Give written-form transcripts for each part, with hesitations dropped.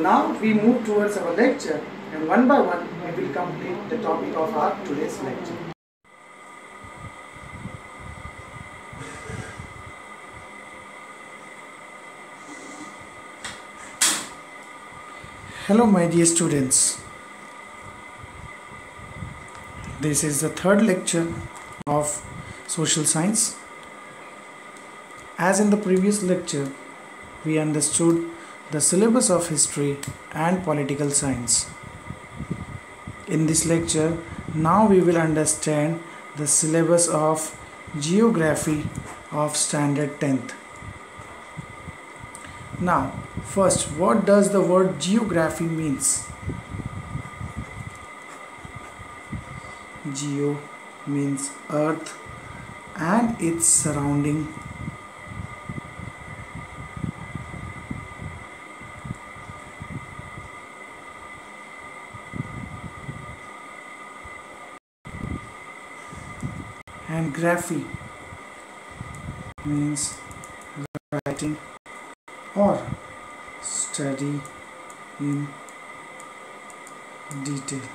now we move towards our lecture, and one by one we will complete the topic of our today's lecture. Hello my dear students. This is the third lecture of social science. As in the previous lecture, we understood the syllabus of history and political science. In this lecture, now we will understand the syllabus of geography of standard 10th. Now, first, what does the word geography means? Geo means earth and its surrounding. And graphy means writing or study in detail.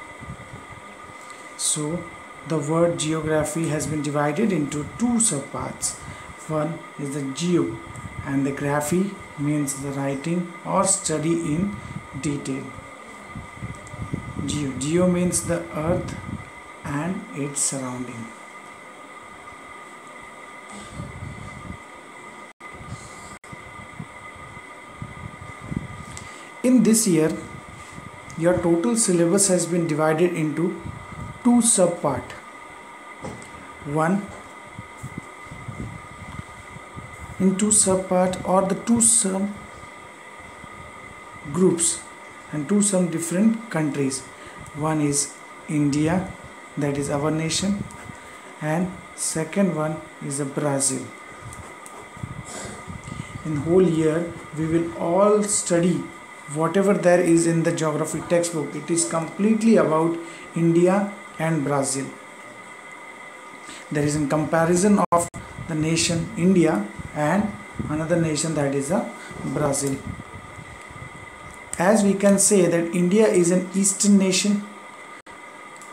So the word geography has been divided into two subparts. One is the geo and the graphy means the writing or study in detail. Geo means the earth and its surrounding. In this year, your total syllabus has been divided into two subparts. One in two subparts or the two sub groups and two some different countries. One is India, that is our nation, and second one is Brazil. In whole year, we will all study whatever there is in the geography textbook. It is completely about India and Brazil. There is a comparison of the nation India and another nation, that is Brazil. As we can say that India is an eastern nation.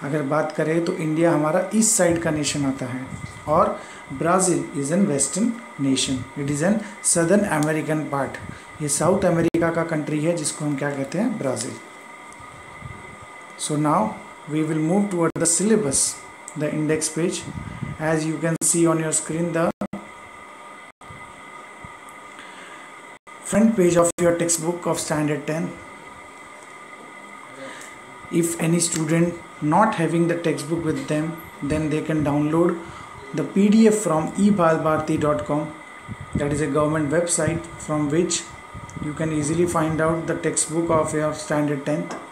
अगर बात करें तो India हमारा east side का nation आता है और Brazil is an western nation. It is an southern American part. ये साउथ अमेरिका का कंट्री है जिसको हम क्या कहते हैं, Brazil. So now we will move toward the syllabus, the index page. As you can see on your screen the front page of your textbook of standard 10. If any student not having the textbook with them, then they can download the PDF from ebhalbharti.com. That is a government website from which you can easily find out the textbook of your standard 10th.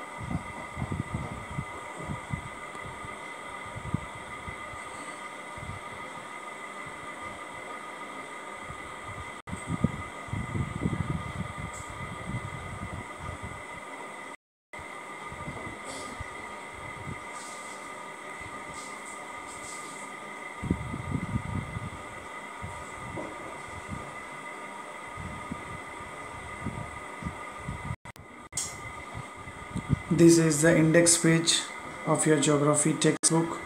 This is the index page of your geography textbook.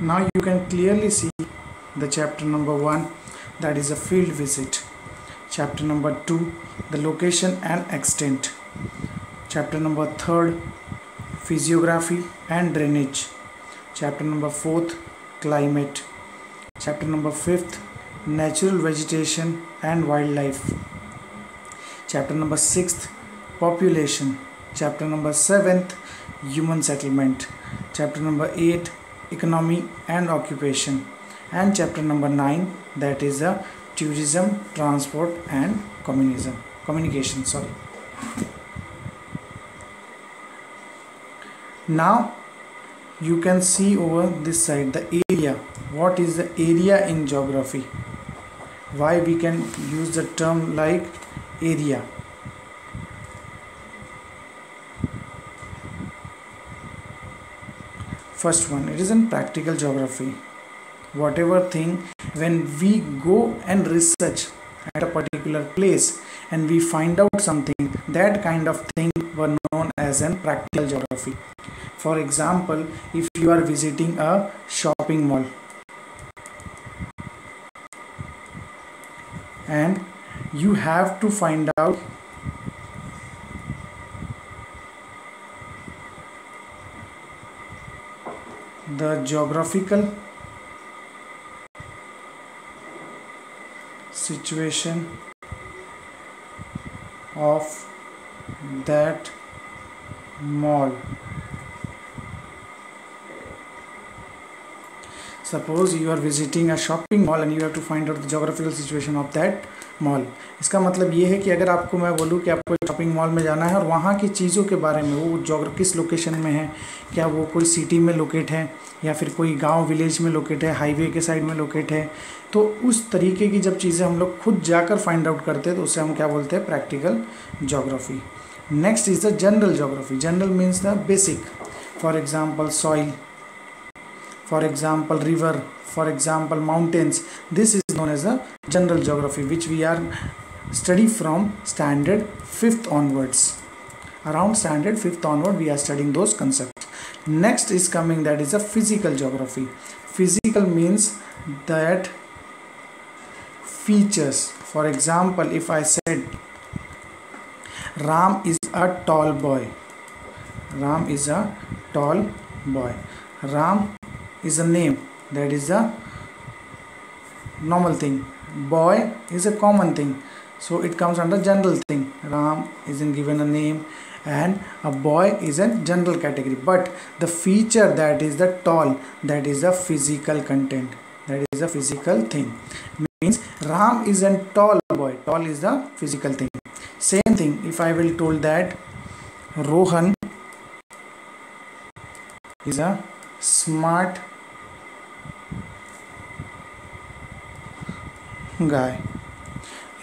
Now you can clearly see the chapter number 1, that is a field visit. Chapter number 2, the location and extent. Chapter number 3, physiography and drainage. Chapter number 4, climate. Chapter number 5, natural vegetation and wildlife. Chapter number 6, population. Chapter number 7, human settlement. Chapter number 8, economy and occupation. And chapter number 9, that is tourism, transport and communication. Now you can see over this side the area. What is the area in geography? Why we can use the term like area? First one, it is in practical geography. whatever thing, when we go and research at a particular place and we find out something, that kind of thing were known as an practical geography. For example, if you are visiting a shopping mall and you have to find out the geographical situation of that mall. Suppose you are visiting a shopping mall and you have to find out the geographical situation of that mall. इसका मतलब ये है कि अगर आपको मैं बोलूँ कि आपको शॉपिंग मॉल में जाना है और वहाँ की चीज़ों के बारे में, वो किस लोकेशन में है, क्या वो कोई सिटी में लोकेट है या फिर कोई गांव विलेज में लोकेट है, हाईवे के साइड में लोकेट है, तो उस तरीके की जब चीज़ें हम लोग खुद जाकर फाइंड आउट करते हैं तो उसे हम क्या बोलते हैं, practical geography. Next is the general geography. General means the basic. For example soil, for example river, for example mountains. This is known as a general geography, which we are study from standard 5th onwards. Around standard 5th onward we are studying those concepts. Next is coming, that is a physical geography. Physical means that features. For example, if I said Ram is a tall boy, Ram is a tall boy. Ram is a name, that is a normal thing. Boy is a common thing, so it comes under general thing. Ram isn't given a name and a boy is a general category, but the feature that is the tall, that is a physical content, that is a physical thing. Means Ram is a tall boy, tall is the physical thing. Same thing if I will told that Rohan is a smart guy,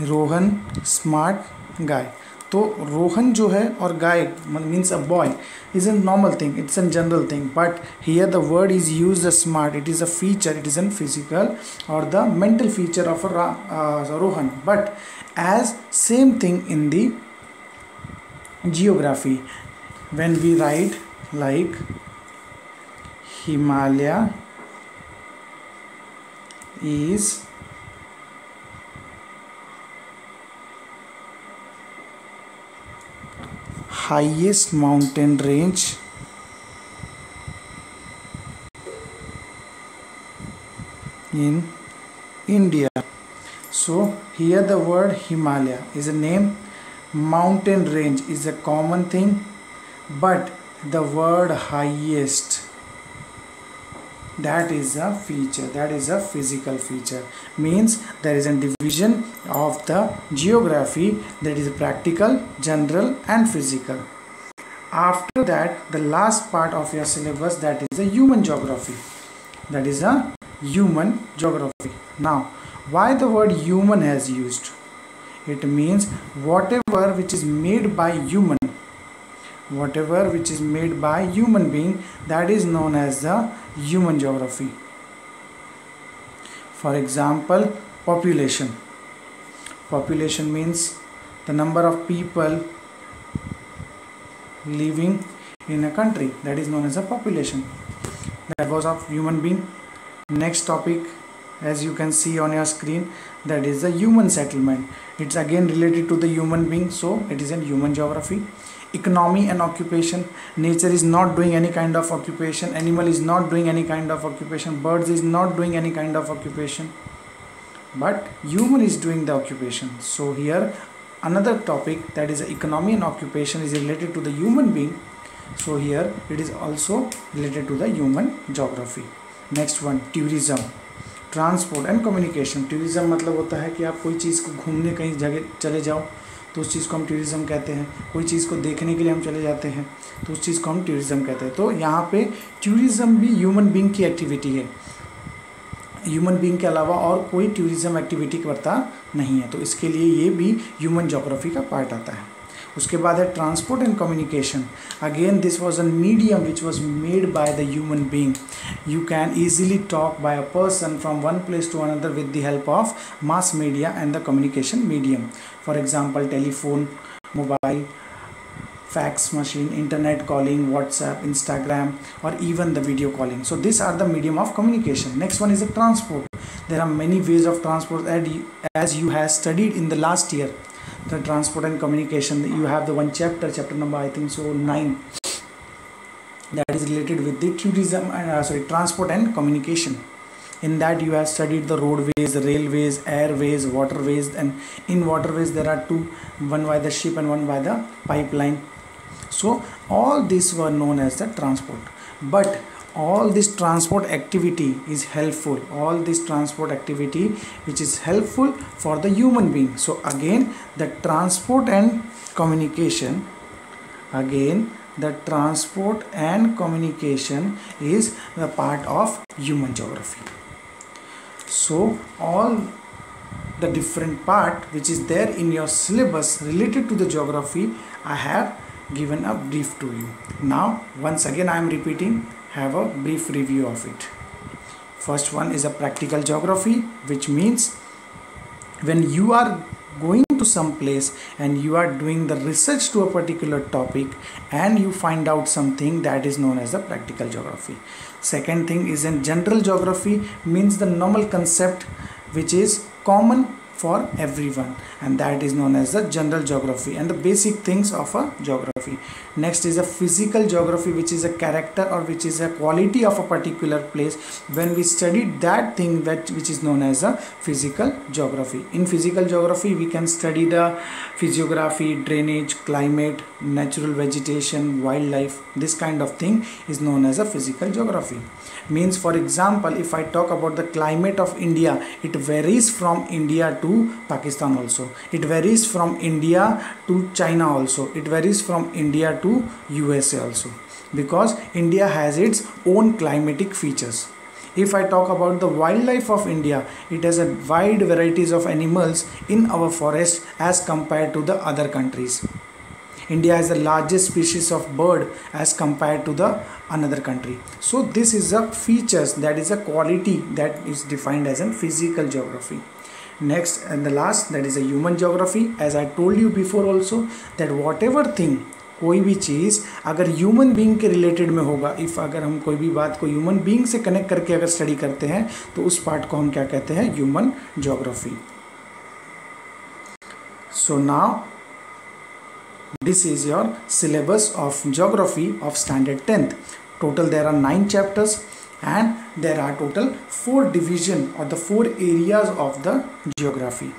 Rohan smart guy. तो रोहन जो है और guy means a boy is a normal thing, it's a general thing, but here the word is used as smart. It is a feature, it is a physical or the mental feature of a Rohan, but as same thing in the geography. When we write like Himalaya is highest mountain range in India. So here the word Himalaya is a name, mountain range is a common thing, but the word highest, that is a feature, that is a physical feature. Means there is a division of the geography, that is practical, general and physical. After that, the last part of your syllabus, that is a human geography, that is a human geography. Now why the word human has used? It means whatever which is made by human, whatever which is made by human being, that is known as the human geography. For example, population. Population means the number of people living in a country, that is known as a population. That was of human being. Next topic, as you can see on your screen, that is the human settlement. It's again related to the human being, so it is in human geography. Economy and occupation. Nature is not doing any kind of occupation, animal is not doing any kind of occupation, birds is not doing any kind of occupation, but human is doing the occupation. So here another topic, that is economy and occupation, is related to the human being, so here it is also related to the human geography. Next one, tourism, transport and communication. Tourism मतलब होता है कि आप कोई चीज़ को घूमने कहीं जगह चले जाओ तो उस चीज़ को हम टूरिज्म कहते हैं. कोई चीज़ को देखने के लिए हम चले जाते हैं तो उस चीज़ को हम टूरिज्म कहते हैं. तो यहाँ पे टूरिज्म भी ह्यूमन बीइंग की एक्टिविटी है. ह्यूमन बीइंग के अलावा और कोई टूरिज्म एक्टिविटी करता नहीं है, तो इसके लिए ये भी ह्यूमन ज्योग्राफी का पार्ट आता है. उसके बाद है transport and communication. Again this was a medium which was made by the human being. You can easily talk by a person from one place to another with the help of mass media and the communication medium. For example, telephone, mobile, fax machine, internet calling, WhatsApp, Instagram, or even the video calling. So these are the medium of communication. Next one is the transport. There are many ways of transport as you have studied in the last year. The transport and communication, you have the one chapter number I think so 9, that is related with the tourism and transport and communication. In that you have studied the roadways, railways, airways, waterways, and in waterways there are two, one by the ship and one by the pipeline. So all these were known as the transport. But all this transport activity is helpful, all this transport activity which is helpful for the human being. So again the transport and communication, again the transport and communication is the part of human geography. So all the different part which is there in your syllabus related to the geography, I have given a brief to you. Now once again I am repeating, have a brief review of it. First one is a practical geography, which means when you are going to some place and you are doing the research to a particular topic and you find out something, that is known as the practical geography. Second thing is in general geography, means the normal concept which is common for everyone, and that is known as the general geography and the basic things of a geography. Next is a physical geography, which is a character or which is a quality of a particular place. When we study that thing, which is known as a physical geography. In physical geography we can study the physiography, drainage, climate, natural vegetation, wildlife. This kind of thing is known as a physical geography. Means for example, if I talk about the climate of India, it varies from India to Pakistan also, it varies from India to China also, it varies from India to USA also, because India has its own climatic features. If I talk about the wildlife of India, it has a wide varieties of animals in our forest as compared to the other countries. India has the largest species of bird as compared to the another country. So this is a features, that is a quality that is defined as a physical geography. Next and the last, that is a human geography. As I told you before also, that whatever thing, कोई भी चीज़ अगर human being के related में होगा, if अगर हम कोई भी बात को ह्यूमन बीइंग से कनेक्ट करके अगर स्टडी करते हैं तो उस पार्ट को हम क्या कहते हैं, human geography. So now this is your syllabus of geography of standard 10th. Total there are 9 chapters and there are total 4 division or the 4 areas of the geography.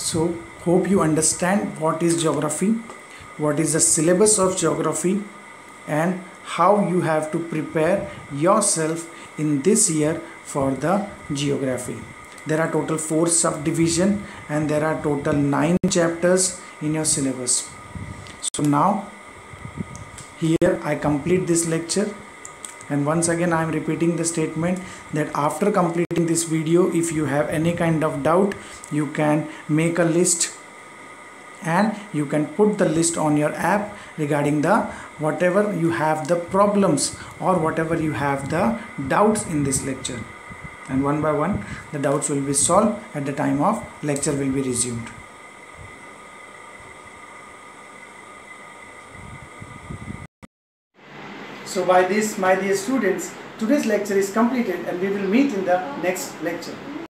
So hope you understand what is geography, what is the syllabus of geography, and how you have to prepare yourself in this year for the geography. There are total 4 subdivision and there are total 9 chapters in your syllabus. So now here I complete this lecture. And once again I am repeating the statement that after completing this video, if you have any kind of doubt, you can make a list and you can put the list on your app regarding the whatever you have the problems or whatever you have the doubts in this lecture, and one by one the doubts will be solved at the time of lecture will be resumed. So by this, my dear students, today's lecture is completed and we will meet in the next lecture.